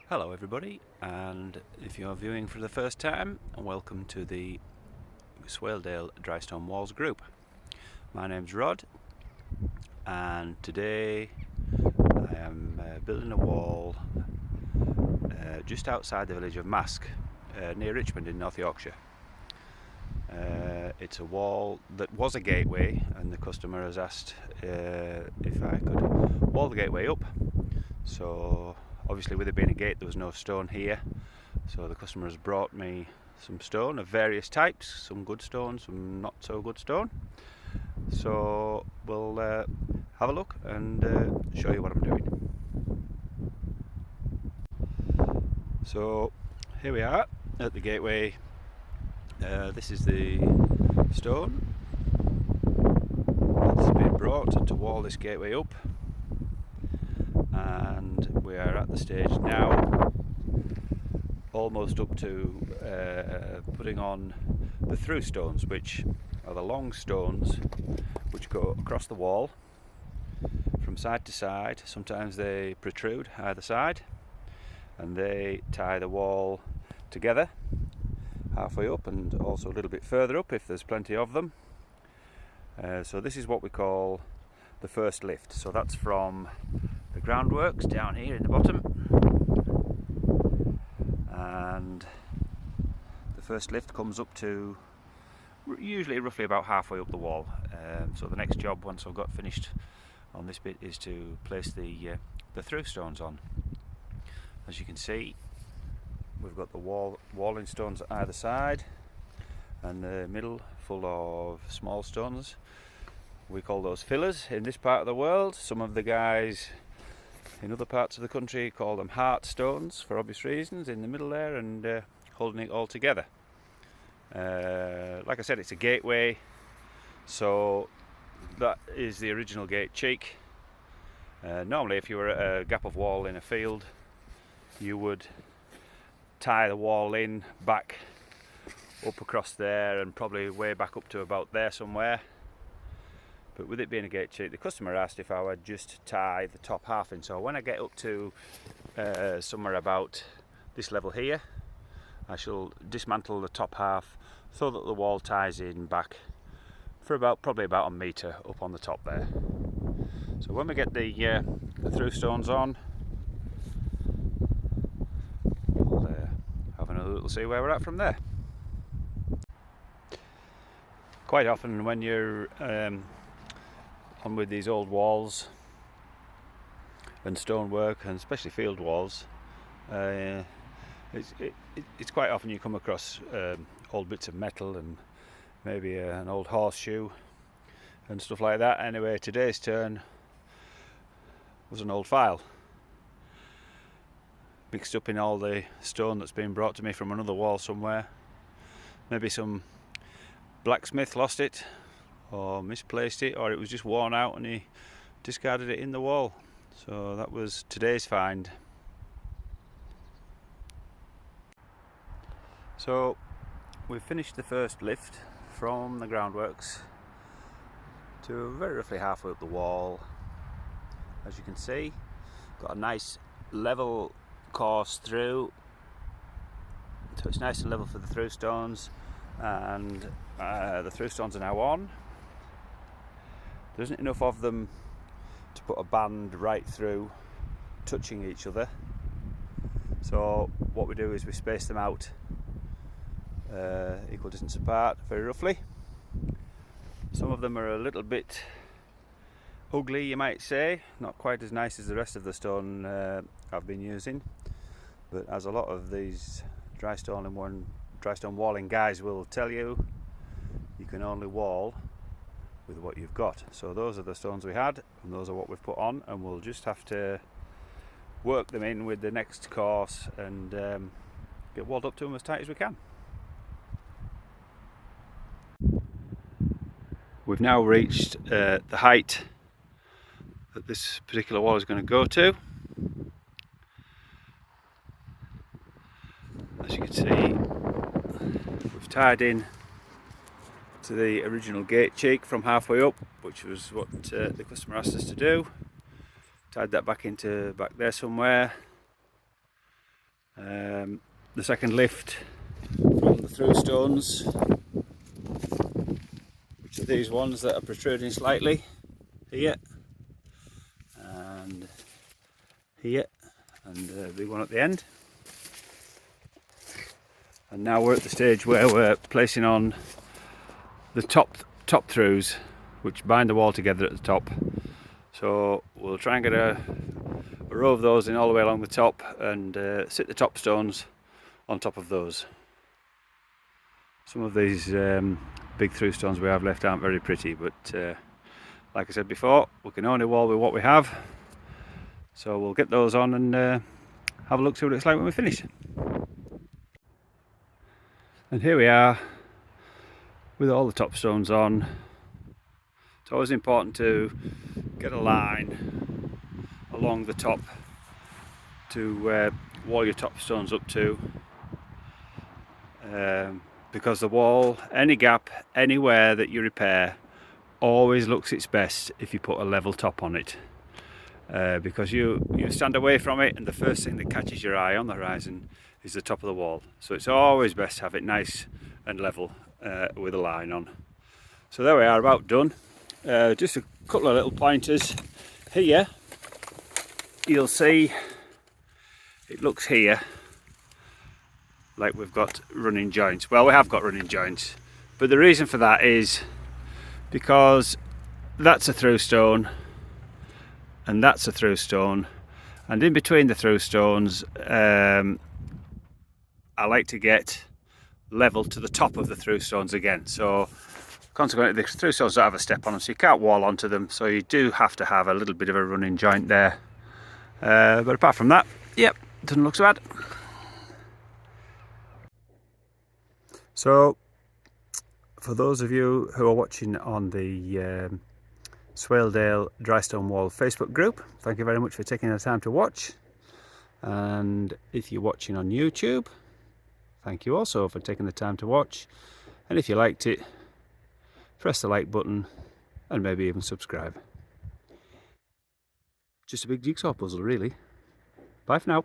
Hello everybody, and if you're viewing for the first time, welcome to the Swaledale Dry Stone Walls group. My name's Rod, and today I am building a wall just outside the village of Mask, near Richmond in North Yorkshire. It's a wall that was a gateway, and the customer has asked if I could wall the gateway up. So obviously, with it being a gate, there was no stone here, so the customer has brought me some stone of various types, some good stone, some not so good stone. So we'll have a look and show you what I'm doing. So here we are at the gateway. This is the stone that's been brought to wall this gateway up, and we are at the stage now almost up to putting on the through stones, which are the long stones which go across the wall from side to side. Sometimes they protrude either side, and they tie the wall together halfway up and also a little bit further up if there's plenty of them. So this is what we call the first lift. So that's from the groundworks down here in the bottom, and the first lift comes up to usually roughly about halfway up the wall. So the next job, once I've got finished on this bit, is to place the through stones on. As you can see, we've got the walling stones at either side, and the middle full of small stones. We call those fillers in this part of the world. Some of the guys in other parts of the country call them heart stones for obvious reasons, in the middle there, and holding it all together. Like I said, it's a gateway, so that is the original gate cheek. Normally, if you were at a gap of wall in a field, you would tie the wall in back up across there and probably way back up to about there somewhere. But with it being a gate cheek, the customer asked if I would just tie the top half in. So when I get up to somewhere about this level here, I shall dismantle the top half so that the wall ties in back for probably about a metre up on the top there. So when we get the through stones on, we'll have another little see where we're at from there. Quite often when you're on with these old walls and stonework, and especially field walls, it's quite often you come across old bits of metal and maybe an old horseshoe and stuff like that. Anyway, today's turn was an old file mixed up in all the stone that's been brought to me from another wall somewhere. Maybe some blacksmith lost it or misplaced it, or it was just worn out and he discarded it in the wall. So that was today's find. So we've finished the first lift from the groundworks to very roughly halfway up the wall. As you can see, got a nice level course through, so it's nice and level for the through stones, and the through stones are now on. There isn't enough of them to put a band right through touching each other, so what we do is we space them out equal distance apart, very roughly. Some of them are a little bit ugly, you might say, not quite as nice as the rest of the stone I've been using, but as a lot of these dry stone walling guys will tell you, you can only wall with what you've got. So those are the stones we had, and those are what we've put on, and we'll just have to work them in with the next course and get walled up to them as tight as we can. We've now reached the height that this particular wall is going to go to. As you can see, we've tied in to the original gate cheek from halfway up, which was what the customer asked us to do. Tied that back there somewhere. The second lift from the through stones, which are these ones that are protruding slightly here and here, and the big one at the end. And now we're at the stage where we're placing on the top throughs, which bind the wall together at the top. So we'll try and get a row of those in all the way along the top, and sit the top stones on top of those. Some of these big through stones we have left aren't very pretty, but like I said before, we can only wall with what we have. So we'll get those on and have a look, see what it's like when we finish. And here we are with all the top stones on. It's always important to get a line along the top to wall your top stones up to, because the wall, any gap, anywhere that you repair, always looks its best if you put a level top on it, because you stand away from it and the first thing that catches your eye on the horizon is the top of the wall. So it's always best to have it nice and level with a line on. So there we are, about done. Just a couple of little pointers here. You'll see it looks here like we've got running joints. Well, we have got running joints, but the reason for that is because that's a through stone and that's a through stone, and in between the through stones I like to get level to the top of the through stones again. So consequently the through stones don't have a step on them, so you can't wall onto them, so you do have to have a little bit of a running joint there. But apart from that, yep, doesn't look so bad. So for those of you who are watching on the Swaledale Dry Stone Wall Facebook group, thank you very much for taking the time to watch. And if you're watching on YouTube, thank you also for taking the time to watch. And if you liked it, press the like button and maybe even subscribe. Just a big jigsaw puzzle, really. Bye for now.